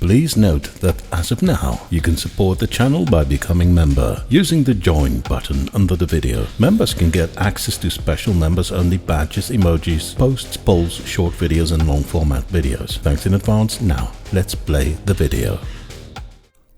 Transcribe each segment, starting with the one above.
Please note that as of now, you can support the channel by becoming member using the join button under the video. Members can get access to special members-only badges, emojis, posts, polls, short videos and long-format videos. Thanks in advance. Now, let's play the video.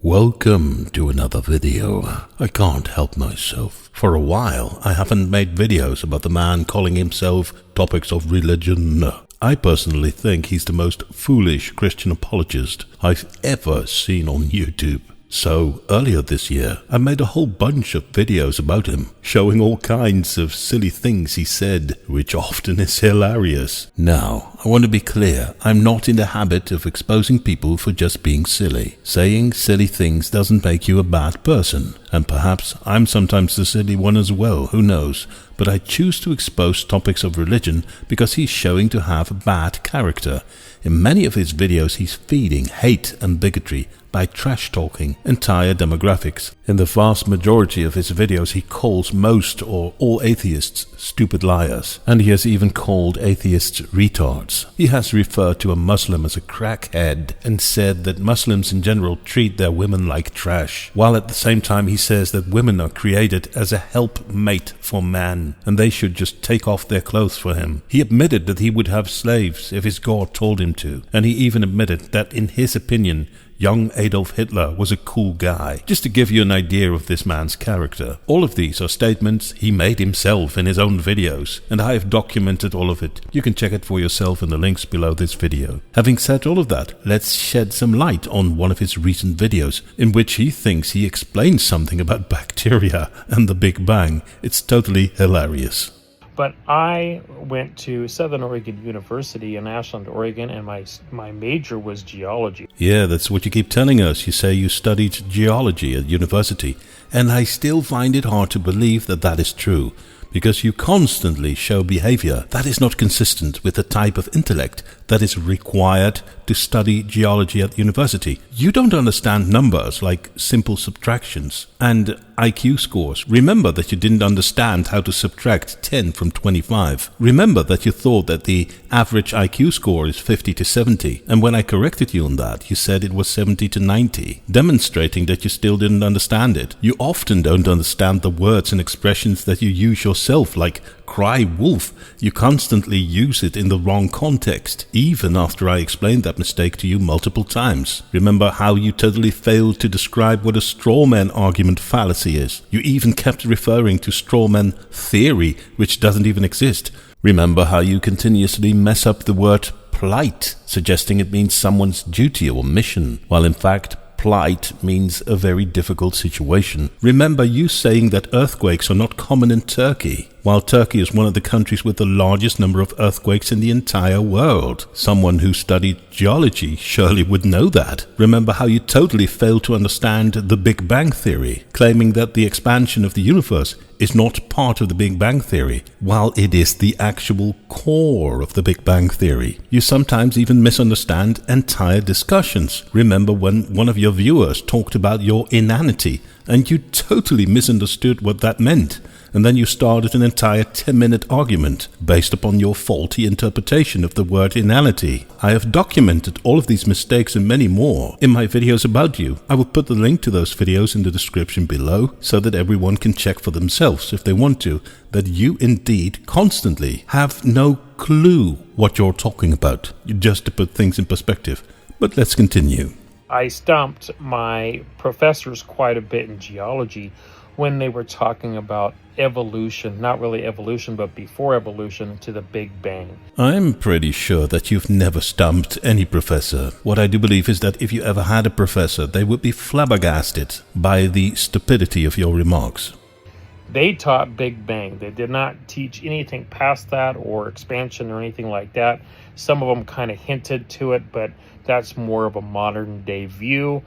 Welcome to another video. I can't help myself. For a while, I haven't made videos about the man calling himself Topics of Religion. I personally think he's the most foolish Christian apologist I've ever seen on YouTube. So, earlier this year, I made a whole bunch of videos about him, showing all kinds of silly things he said, which often is hilarious. Now, I want to be clear, I'm not in the habit of exposing people for just being silly. Saying silly things doesn't make you a bad person, and perhaps I'm sometimes the silly one as well, who knows, but I choose to expose topics of religion because he's showing to have a bad character. In many of his videos, he's feeding hate and bigotry by trash-talking entire demographics. In the vast majority of his videos, he calls most or all atheists stupid liars, and he has even called atheists retards. He has referred to a Muslim as a crackhead and said that Muslims in general treat their women like trash, while at the same time he says that women are created as a helpmate for man, and they should just take off their clothes for him. He admitted that he would have slaves if his God told him to, and he even admitted that in his opinion, young Adolf Hitler was a cool guy. Just to give you an idea of this man's character. All of these are statements he made himself in his own videos, and I have documented all of it. You can check it for yourself in the links below this video. Having said all of that, let's shed some light on one of his recent videos, in which he thinks he explains something about bacteria and the Big Bang. It's totally hilarious. But I went to Southern Oregon University in Ashland, Oregon, and my major was geology. Yeah, that's what you keep telling us. You say you studied geology at university, and I still find it hard to believe that that is true, because you constantly show behavior that is not consistent with the type of intellect that is required to study geology at university. You don't understand numbers like simple subtractions and IQ scores. Remember that you didn't understand how to subtract 10 from 25. Remember that you thought that the average IQ score is 50 to 70, and when I corrected you on that, you said it was 70 to 90, demonstrating that you still didn't understand it. You often don't understand the words and expressions that you use yourself, like cry wolf. You constantly use it in the wrong context, even after I explained that mistake to you multiple times. Remember how you totally failed to describe what a strawman argument fallacy is. You even kept referring to strawman theory, which doesn't even exist. Remember how you continuously mess up the word plight, suggesting it means someone's duty or mission, while in fact plight means a very difficult situation. Remember you saying that earthquakes are not common in Turkey, while Turkey is one of the countries with the largest number of earthquakes in the entire world. Someone who studied geology surely would know that. Remember how you totally failed to understand the Big Bang Theory, claiming that the expansion of the universe is not part of the Big Bang Theory, while it is the actual core of the Big Bang Theory. You sometimes even misunderstand entire discussions. Remember when one of your viewers talked about your inanity, and you totally misunderstood what that meant, and then you started an entire 10-minute argument based upon your faulty interpretation of the word inanity. I have documented all of these mistakes and many more in my videos about you. I will put the link to those videos in the description below so that everyone can check for themselves, if they want to, that you indeed constantly have no clue what you're talking about, just to put things in perspective. But let's continue. I stumped my professors quite a bit in geology when they were talking about evolution, not really evolution, but before evolution, to the Big Bang. I'm pretty sure that you've never stumped any professor. What I do believe is that if you ever had a professor, they would be flabbergasted by the stupidity of your remarks. They taught Big Bang. They did not teach anything past that or expansion or anything like that. Some of them kind of hinted to it, but that's more of a modern day view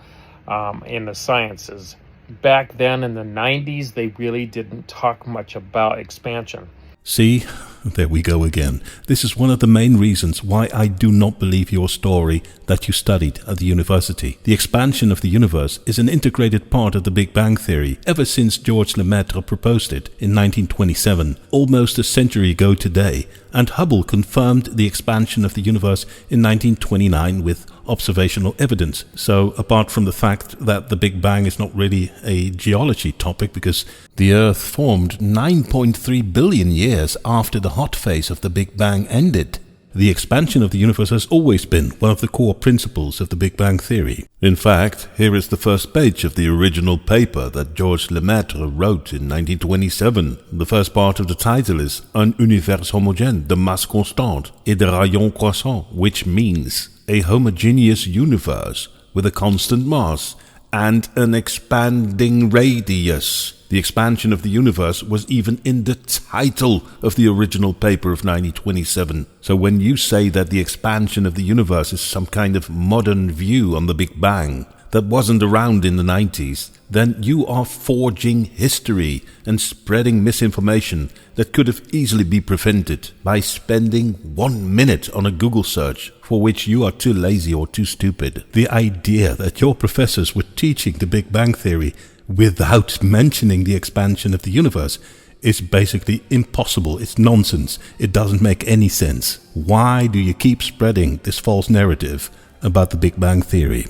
in the sciences. Back then in the 90s, they really didn't talk much about expansion. See, There we go again. This is one of the main reasons why I do not believe your story that you studied at the university. The expansion of the universe is an integrated part of the Big Bang theory ever since George Lemaitre proposed it in 1927, almost a century ago today, and Hubble confirmed the expansion of the universe in 1929 with observational evidence. So apart from the fact that the Big Bang is not really a geology topic because the Earth formed 9.3 billion years after the hot phase of the Big Bang ended, the expansion of the universe has always been one of the core principles of the Big Bang theory. In fact, here is the first page of the original paper that Georges Lemaitre wrote in 1927. The first part of the title is Un univers homogène de masse constante et de rayon croissant, which means a homogeneous universe with a constant mass and an expanding radius. The expansion of the universe was even in the title of the original paper of 1927. So when you say that the expansion of the universe is some kind of modern view on the Big Bang that wasn't around in the 90s, then you are forging history and spreading misinformation that could have easily been prevented by spending 1 minute on a Google search for which you are too lazy or too stupid. The idea that your professors were teaching the Big Bang theory without mentioning the expansion of the universe is basically impossible. It's nonsense. It doesn't make any sense. Why do you keep spreading this false narrative about the Big Bang theory?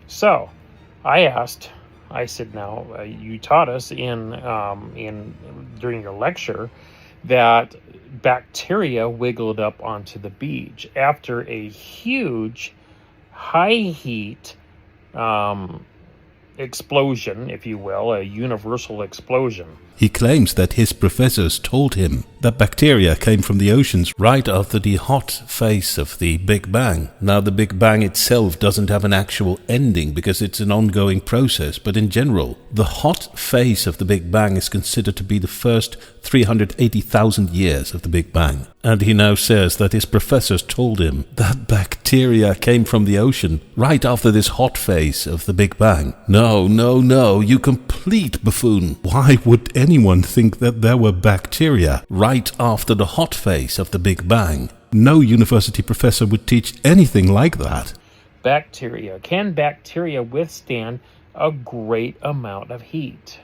So, I said, now you taught us during your lecture that bacteria wiggled up onto the beach after a huge high heat explosion, if you will, a universal explosion. He claims that his professors told him that bacteria came from the oceans right after the hot phase of the Big Bang. Now, the Big Bang itself doesn't have an actual ending because it's an ongoing process, but in general, the hot phase of the Big Bang is considered to be the first 380,000 years of the Big Bang. And he now says that his professors told him that bacteria came from the ocean right after this hot phase of the Big Bang. No, you complete buffoon. Why would anyone think that there were bacteria right after the hot phase of the Big Bang? No university professor would teach anything like that. Bacteria. Can bacteria withstand a great amount of heat?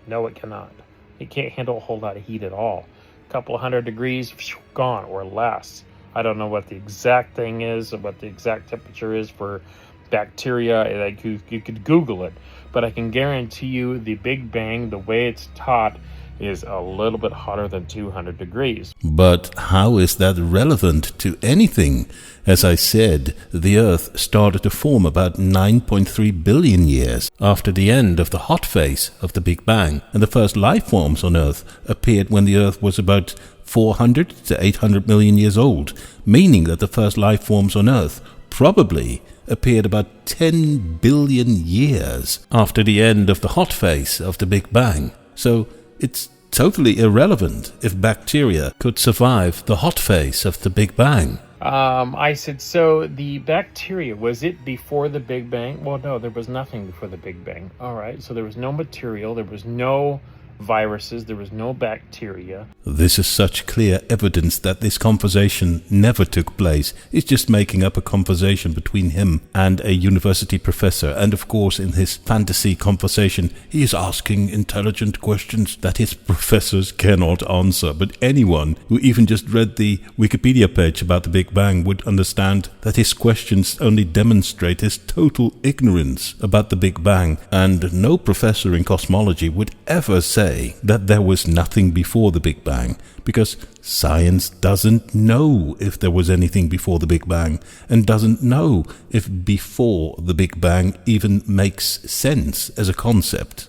No, it cannot. It can't handle a whole lot of heat at all. A couple of 100 degrees, gone, or less. I don't know what the exact thing is, or what the exact temperature is for bacteria. Like you could Google it. But I can guarantee you the Big Bang, the way it's taught, is a little bit hotter than 200 degrees. But how is that relevant to anything? As I said, the Earth started to form about 9.3 billion years after the end of the hot phase of the Big Bang, and the first life forms on Earth appeared when the Earth was about 400 to 800 million years old, meaning that the first life forms on Earth probably appeared about 10 billion years after the end of the hot phase of the Big Bang. So it's totally irrelevant if bacteria could survive the hot phase of the Big Bang. I said, so the bacteria, was it before the Big Bang? Well, no, there was nothing before the Big Bang. All right, so there was no material, there was no viruses, there was no bacteria. This is such clear evidence that this conversation never took place. It's just making up a conversation between him and a university professor. And of course, in his fantasy conversation, he is asking intelligent questions that his professors cannot answer. But anyone who even just read the Wikipedia page about the Big Bang would understand that his questions only demonstrate his total ignorance about the Big Bang. And no professor in cosmology would ever say that there was nothing before the Big Bang, because science doesn't know if there was anything before the Big Bang, and doesn't know if before the Big Bang even makes sense as a concept.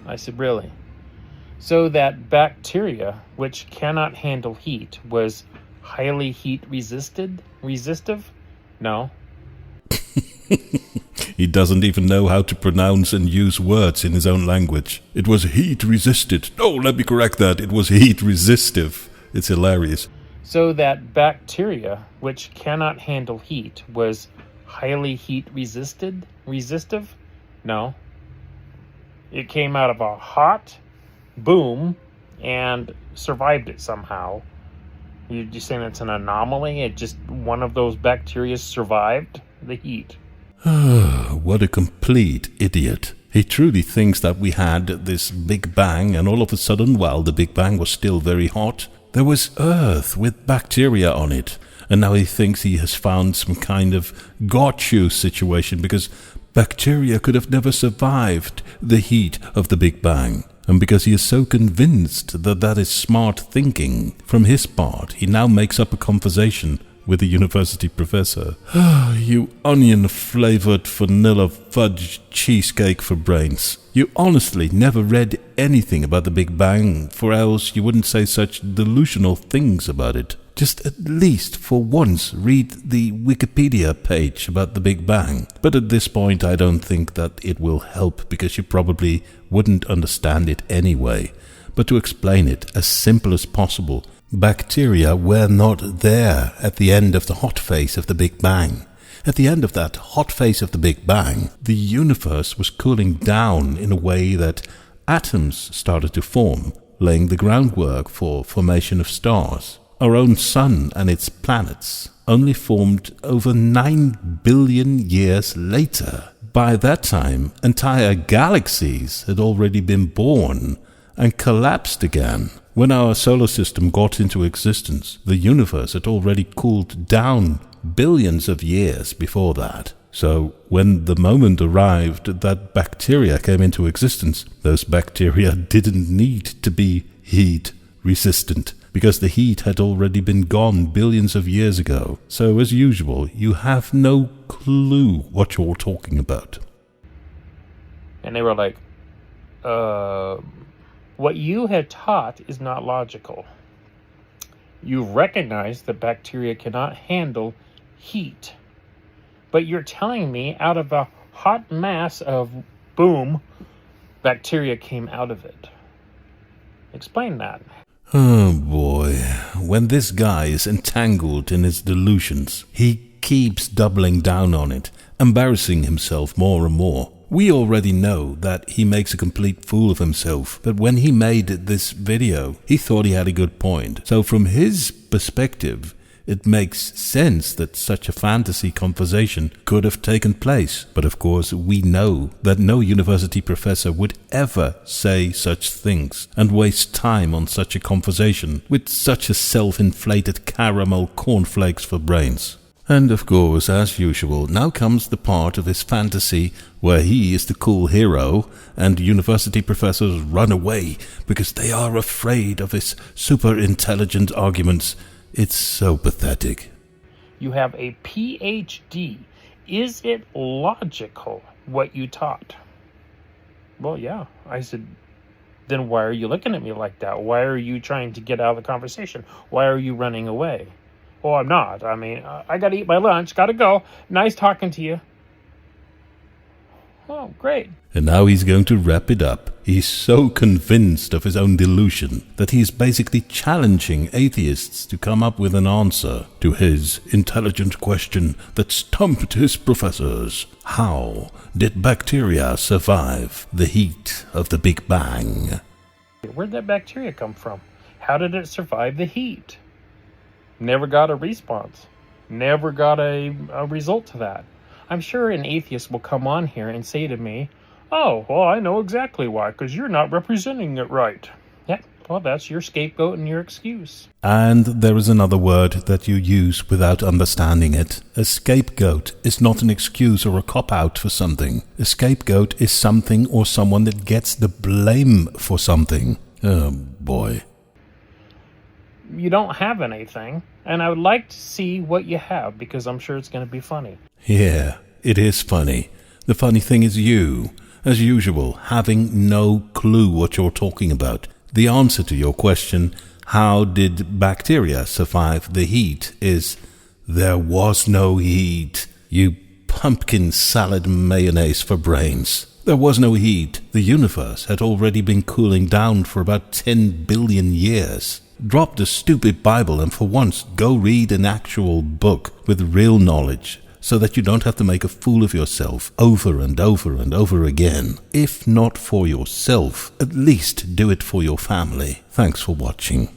I said, really? So that bacteria, which cannot handle heat, was highly heat resistive? No. He doesn't even know how to pronounce and use words in his own language. It was heat resisted. No, let me correct that. It was heat resistive. It's hilarious. So that bacteria, which cannot handle heat, was highly heat resistive? No. It came out of a hot boom and survived it somehow. You're just saying it's an anomaly? It just one of those bacteria survived the heat. What a complete idiot. He truly thinks that we had this Big Bang, and all of a sudden, while the Big Bang was still very hot, there was Earth with bacteria on it. And now he thinks he has found some kind of got you situation because bacteria could have never survived the heat of the Big Bang. And because he is so convinced that that is smart thinking from his part, he now makes up a conversation with a university professor. You onion-flavored vanilla fudge cheesecake for brains. You honestly never read anything about the Big Bang, for else you wouldn't say such delusional things about it. Just at least for once read the Wikipedia page about the Big Bang. But at this point I don't think that it will help because you probably wouldn't understand it anyway. But to explain it as simple as possible, bacteria were not there at the end of the hot phase of the Big Bang. At the end of that hot phase of the Big Bang, the universe was cooling down in a way that atoms started to form, laying the groundwork for formation of stars. Our own sun and its planets only formed over 9 billion years later. By that time, entire galaxies had already been born and collapsed again. When our solar system got into existence, the universe had already cooled down billions of years before that. So when the moment arrived that bacteria came into existence, those bacteria didn't need to be heat resistant, because the heat had already been gone billions of years ago. So as usual, you have no clue what you're talking about. And they were like, what you had taught is not logical. You recognize that bacteria cannot handle heat. But you're telling me out of a hot mass of boom, bacteria came out of it. Explain that. Oh boy, when this guy is entangled in his delusions, he keeps doubling down on it, embarrassing himself more and more. We already know that he makes a complete fool of himself, but when he made this video, he thought he had a good point. So from his perspective, it makes sense that such a fantasy conversation could have taken place. But of course, we know that no university professor would ever say such things and waste time on such a conversation with such a self-inflated caramel cornflakes for brains. And of course, as usual, now comes the part of his fantasy where he is the cool hero and university professors run away because they are afraid of his super intelligent arguments. It's so pathetic. You have a PhD. Is it logical what you taught? Well, yeah. I said, then why are you looking at me like that? Why are you trying to get out of the conversation? Why are you running away? Oh, I'm not. I mean, I got to eat my lunch. Got to go. Nice talking to you. Oh, great. And now he's going to wrap it up. He's so convinced of his own delusion that he's basically challenging atheists to come up with an answer to his intelligent question that stumped his professors. How did bacteria survive the heat of the Big Bang? Where'd that bacteria come from? How did it survive the heat? Never got a response. Never got a result to that. I'm sure an atheist will come on here and say to me, oh, well, I know exactly why, because you're not representing it right. Yeah, well, that's your scapegoat and your excuse. And there is another word that you use without understanding it. A scapegoat is not an excuse or a cop-out for something. A scapegoat is something or someone that gets the blame for something. Oh, boy. You don't have anything, and I would like to see what you have, because I'm sure it's going to be funny. Yeah, it is funny. The funny thing is you, as usual, having no clue what you're talking about. The answer to your question, how did bacteria survive the heat, is there was no heat. You pumpkin salad mayonnaise for brains. There was no heat. The universe had already been cooling down for about 10 billion years. Drop the stupid Bible and for once go read an actual book with real knowledge, so that you don't have to make a fool of yourself over and over and over again. If not for yourself, at least do it for your family. Thanks for watching.